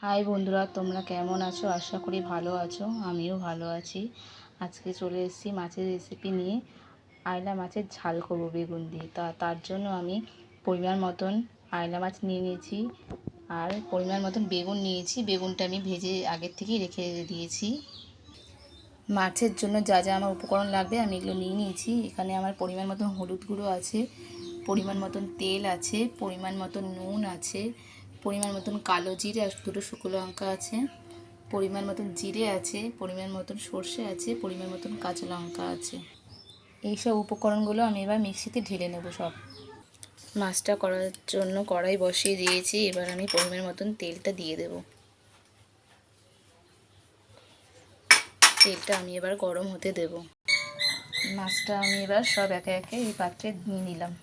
High বন্ধুরা, তোমরা কেমন আছো? আশা করি ভালো আছো। আমিও ভালো আছি। আজকে চলে এসেছি মাছের রেসিপি নিয়ে। আয়লা মাছের ঝাল করবো বেগুন দিয়ে। তার জন্য আমি পরিমাণ মতন আয়লা মাছ নিয়ে নিয়েছি আর পরিমাণ মতন বেগুন নিয়েছি। বেগুনটা আমি ভেজে আগের থেকেই রেখে দিয়েছি। মাছের জন্য যা যা আমার উপকরণ লাগবে আমি এগুলো নিয়ে নিয়েছি। এখানে আমার পরিমাণ মতন হলুদ গুঁড়ো আছে, পরিমাণ মতন তেল আছে, পরিমাণ মতন নুন আছে, পরিমাণ মতন কালো জিরে আর দুটো শুকনো লঙ্কা আছে, পরিমাণ মতন জিরে আছে, পরিমাণ মতন সর্ষে আছে, পরিমাণ মতন কাঁচা লঙ্কা আছে। এইসব উপকরণগুলো আমি এবার মিক্সিতে ঢেলে নেব সব। মাছটা করার জন্য কড়াই বসিয়ে দিয়েছি। এবার আমি পরিমাণ মতন তেলটা দিয়ে দেব। তেলটা আমি এবার গরম হতে দেব। মাছটা আমি এবার সব একে একে এই পাত্রে নিয়ে নিলাম।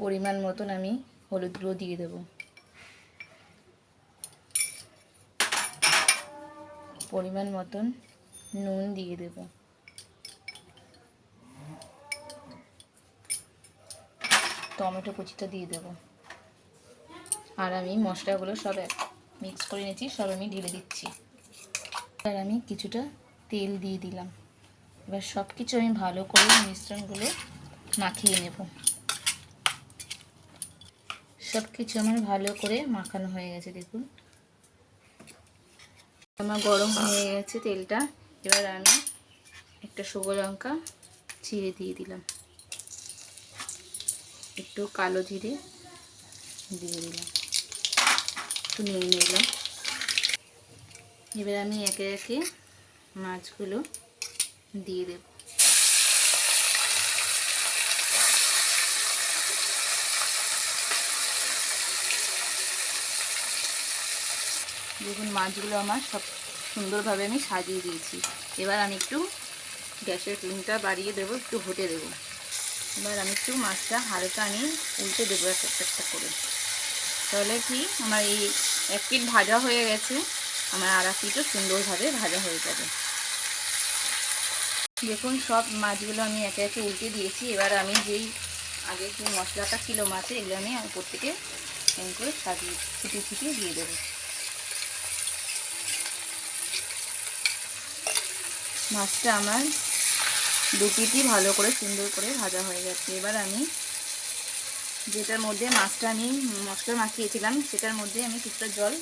পরিমাণ মতন আমি হলুদ গুঁড়ো দিয়ে দেব, পরিমাণ মতন নুন দিয়ে দেব, টমেটো কুচিটা দিয়ে দেব। আর আমি মশলাগুলো সব মিক্স করে নিয়েছি, সব আমি ঢেলে দিচ্ছি। আর আমি কিছুটা তেল দিয়ে দিলাম। এবার সব কিছু আমি ভালো করে মিশ্রণগুলো মাখিয়ে নেব। সব কিছু আমার ভালো করে মাখানো হয়ে গেছে, দেখুন আমার গরম হয়ে গেছে তেলটা। এবার আমি একটা শুকনো লঙ্কা চিড়ে দিয়ে দিলাম, একটু কালো জিরে দিয়ে দিলাম, একটু নিয়ে নিলাম। এবার আমি একে একে মাছগুলো দিয়ে দেব। দেখুন মাছগুলো আমার সব সুন্দরভাবে আমি সাজিয়ে দিয়েছি। এবার আমি একটু গ্যাসের ফ্লেমটা বাড়িয়ে দেবো, একটু হতে দেবো। এবার আমি একটু মাছটা হালকা আমি উল্টে দেবো একটা করে। তাহলে কি আমার এই এক পিঠ ভাজা হয়ে গেছে, আমার আর এক পিঠও সুন্দরভাবে ভাজা হয়ে যাবে। দেখুন সব মাছগুলো আমি একে একে উল্টে দিয়েছি। এবার আমি যেই আগে যে মশলাটা ছিল মাছে, এগুলো আমি উপর থেকে এমন করে সাজিয়ে ছিটিয়ে দিয়ে দেবো। মাছটা আমার দু পিঠই ভালো করে সুন্দর করে ভাজা হয়ে গেছে। এবার আমি যেটার মধ্যে মাছটা আমি মশলা মাখিয়েছিলাম সেটার মধ্যে আমি কিছুটা জল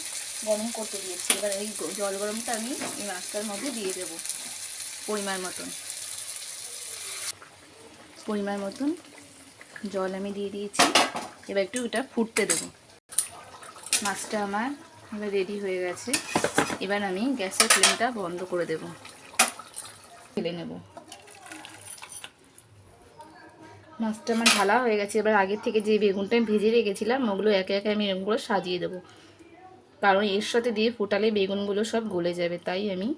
গরম করতে দিয়েছি। এবার এই জল গরমটা আমি এই মাছটার মধ্যে দিয়ে দেব। পরিমাণ মতন জল আমি দিয়ে দিয়েছি। এবার একটু এটা ফুটতে দেব। মাছটা আমার এবার রেডি হয়ে গেছে। এবার আমি গ্যাসের ফ্লেমটা বন্ধ করে দেব, ঢেলে নেব। মাছটা আমার ঢালা হয়ে গেছে। এবার আগের থেকে যে বেগুনটা আমি ভেজে রেখেছিলাম ওগুলো একে একে আমি এরকম করে সাজিয়ে দেবো, কারণ এর সাথে দিয়ে ফোটালে বেগুনগুলো সব গলে যাবে। তাই আমি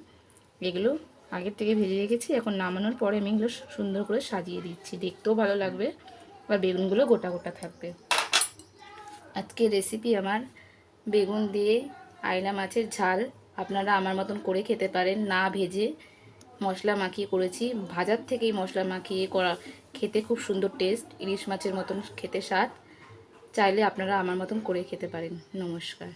এগুলো আগের থেকে ভেজে রেখেছি। এখন নামানোর পরে আমি এগুলো সুন্দর করে সাজিয়ে দিচ্ছি, দেখতেও ভালো লাগবে আর বেগুনগুলো গোটা গোটা থাকবে। আজকের রেসিপি আমার বেগুন দিয়ে আয়লা মাছের ঝাল। আপনারা আমার মতন করে খেতে পারেন, না ভেজে মশলা মাখিয়ে করেছি। ভাজার থেকেই মশলা মাখিয়ে করা খেতে খুব সুন্দর টেস্ট, ইলিশ মাছের মতন খেতে স্বাদ। চাইলে আপনারা আমার মতন করে খেতে পারেন। নমস্কার।